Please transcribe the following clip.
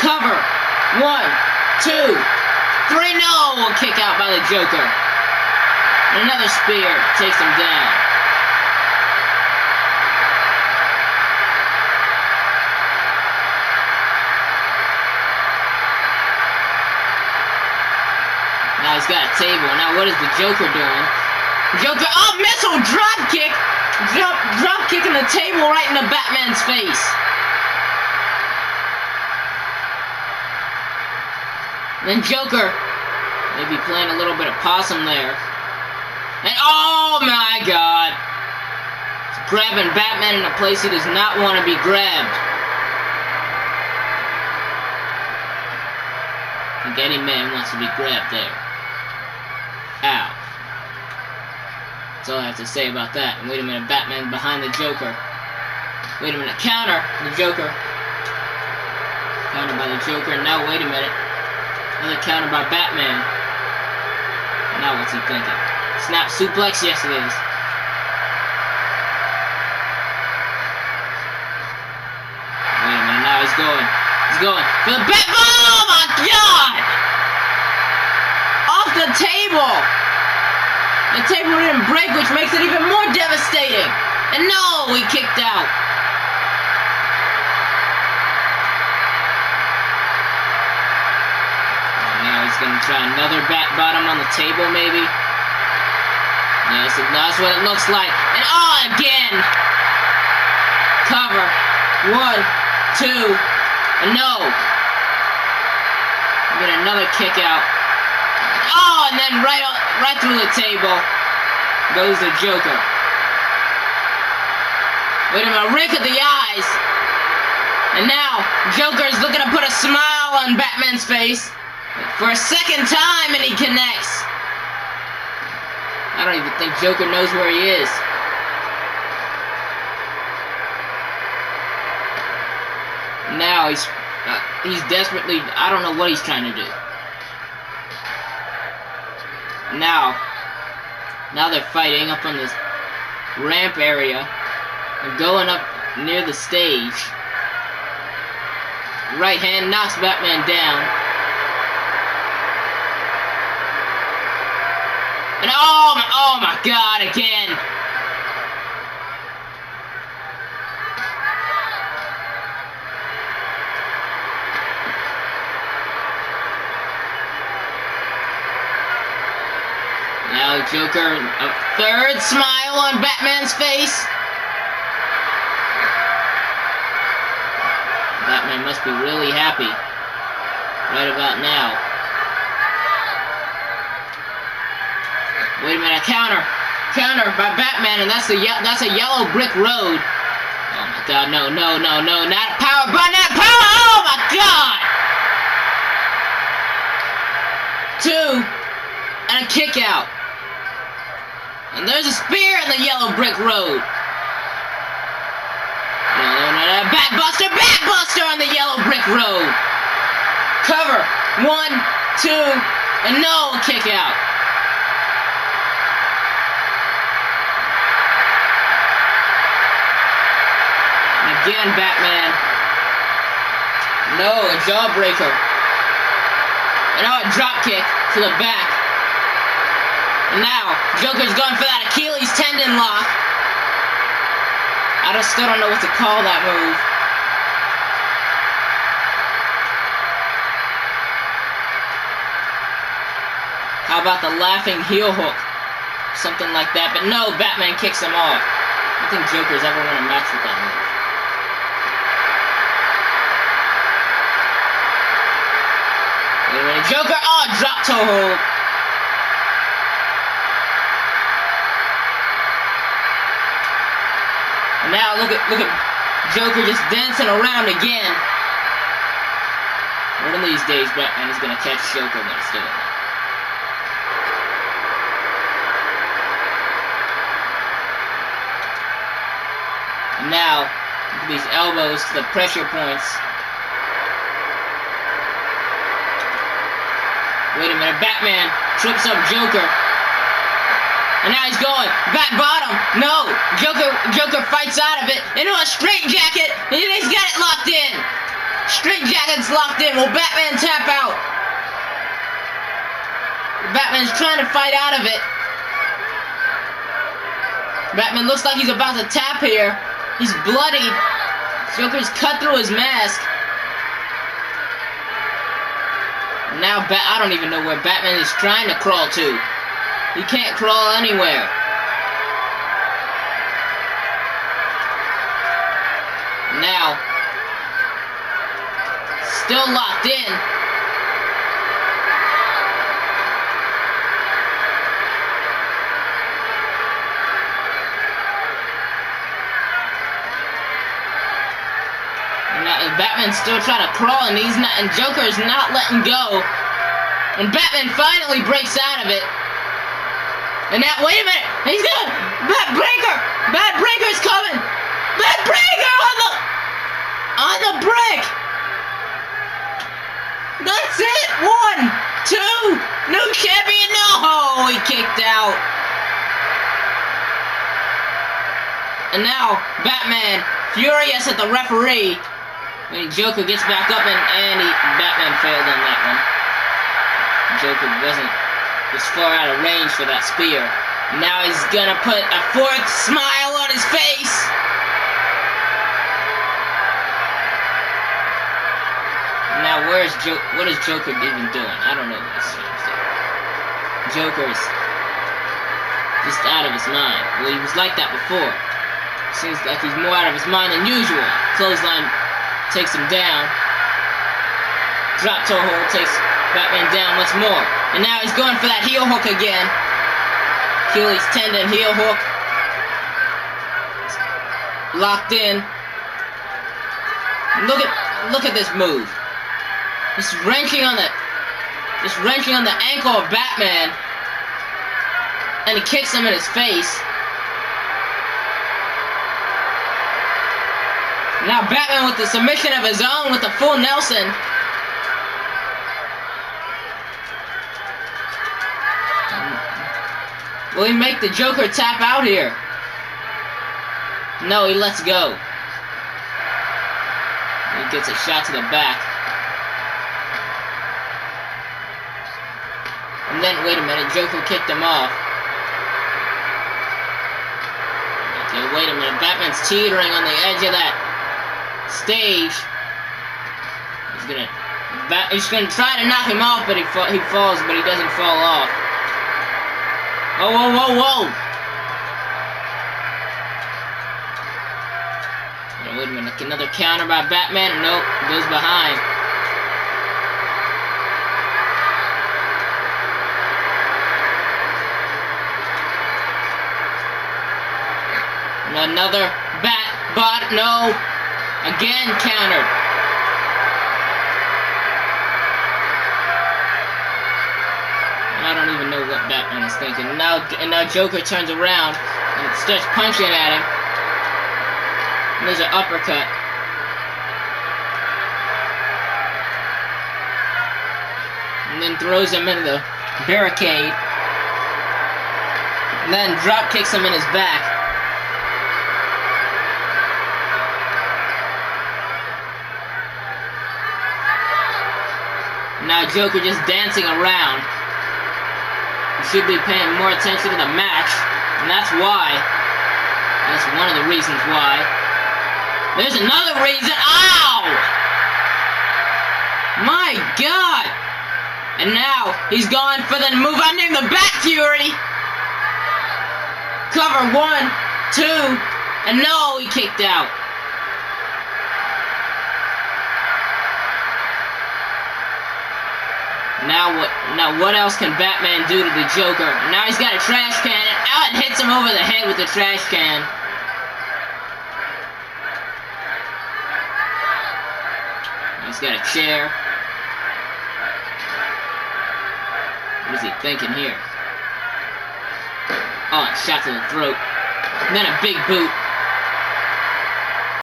Cover. 1, 2, 3. No! A kick out by the Joker. And another spear takes him down. Now he's got a table. Now what is the Joker doing? Joker, oh, missile drop kick! Drop kicking the table right into Batman's face. Then Joker maybe playing a little bit of possum there. And oh my god! He's grabbing Batman in a place he does not want to be grabbed. I think any man wants to be grabbed there. Ow. That's all I have to say about that. And wait a minute, Batman behind the Joker. Wait a minute, counter the Joker. Counter by the Joker. Now wait a minute. Another counter by Batman. Now what's he thinking? Snap suplex? Yes it is. Wait a minute, now he's going. He's going for the bat. Oh my god! Off the table! The table didn't break, which makes it even more devastating. And no, he kicked out. And now he's gonna try another bat bottom on the table, maybe. Yes, that's what it looks like. And oh, again. Cover. 1, 2, and no. Get another kick out. Oh, and then right through the table goes the Joker. Wait a minute, rake of the eyes. And now, Joker's looking to put a smile on Batman's face for a second time, and he connects. I don't even think Joker knows where he is. Now he's desperately, I don't know what he's trying to do. Now they're fighting up on this ramp area and going up near the stage. Right hand knocks Batman down. And oh my god, again. Now Joker, a third smile on Batman's face. Batman must be really happy right about now. Wait a minute, counter by Batman, and that's a yellow brick road. Oh my god, no, not power, but not power. Oh my god. 2, and a kick out. And there's a spear in the yellow brick road. No, backbuster on the yellow brick road. Cover. 1, 2, and no, kick out. And again, Batman. No, a jawbreaker. And now a drop kick to the back. And now, Joker's going for that Achilles tendon lock. I still don't know what to call that move. How about the laughing heel hook? Something like that. But no, Batman kicks him off. I don't think Joker's ever won a match with that move. Wait a minute, Joker! Oh, drop toe hold. And now look at Joker just dancing around again. One of these days, Batman is gonna catch Joker when he's doing that. And now, look at these elbows to the pressure points. Wait a minute, Batman trips up Joker. And now he's going back bottom. No, Joker fights out of it into a straight jacket, and he's got it locked in. Straight jacket's locked in. Will Batman tap out? Batman's trying to fight out of it. Batman looks like he's about to tap here. He's bloodied. Joker's cut through his mask. Now I don't even know where Batman is trying to crawl to. He can't crawl anywhere. Now, still locked in. Now, Batman's still trying to crawl, and Joker's not letting go. And Batman finally breaks out of it. And now, wait a minute, he's gonna, Batbreaker's coming. Batbreaker on the brick. That's it. 1, 2, new champion. No, he kicked out. And now Batman, furious at the referee, when Joker gets back up and Batman failed on that one. Joker was far out of range for that spear. Now he's gonna put a 4th smile on his face. Now what is Joker even doing? I don't know what he's doing. Joker's just out of his mind. Well, he was like that before. Seems like he's more out of his mind than usual. Clothesline takes him down. Drop toe hold takes Batman down once more. And now he's going for that heel hook again. Achilles tendon heel hook. Locked in. Look at this move. Just wrenching on the ankle of Batman. And he kicks him in his face. Now Batman with the submission of his own with the full Nelson. Will he make the Joker tap out here? No, he lets go. He gets a shot to the back. And then, wait a minute, Joker kicked him off. Okay, wait a minute, Batman's teetering on the edge of that stage. He's gonna try to knock him off, but he falls, but he doesn't fall off. Oh, whoa, whoa, whoa! Oh, wait a minute, another counter by Batman? Nope, goes behind. Another bot, no! Again countered. I don't even know what Batman is thinking. And now Joker turns around and starts punching at him. And there's an uppercut. And then throws him into the barricade. And then drop kicks him in his back. Now Joker just dancing around. You should be paying more attention to the match, and that's why. That's one of the reasons why. There's another reason. Ow! My God! And now he's going for the move I named the Bat Fury. Cover 1, 2, and no, he kicked out. Now what else can Batman do to the Joker? Now he's got a trash can, and out it hits him over the head with the trash can. He's got a chair. What is he thinking here? Oh, shot to the throat. And then a big boot.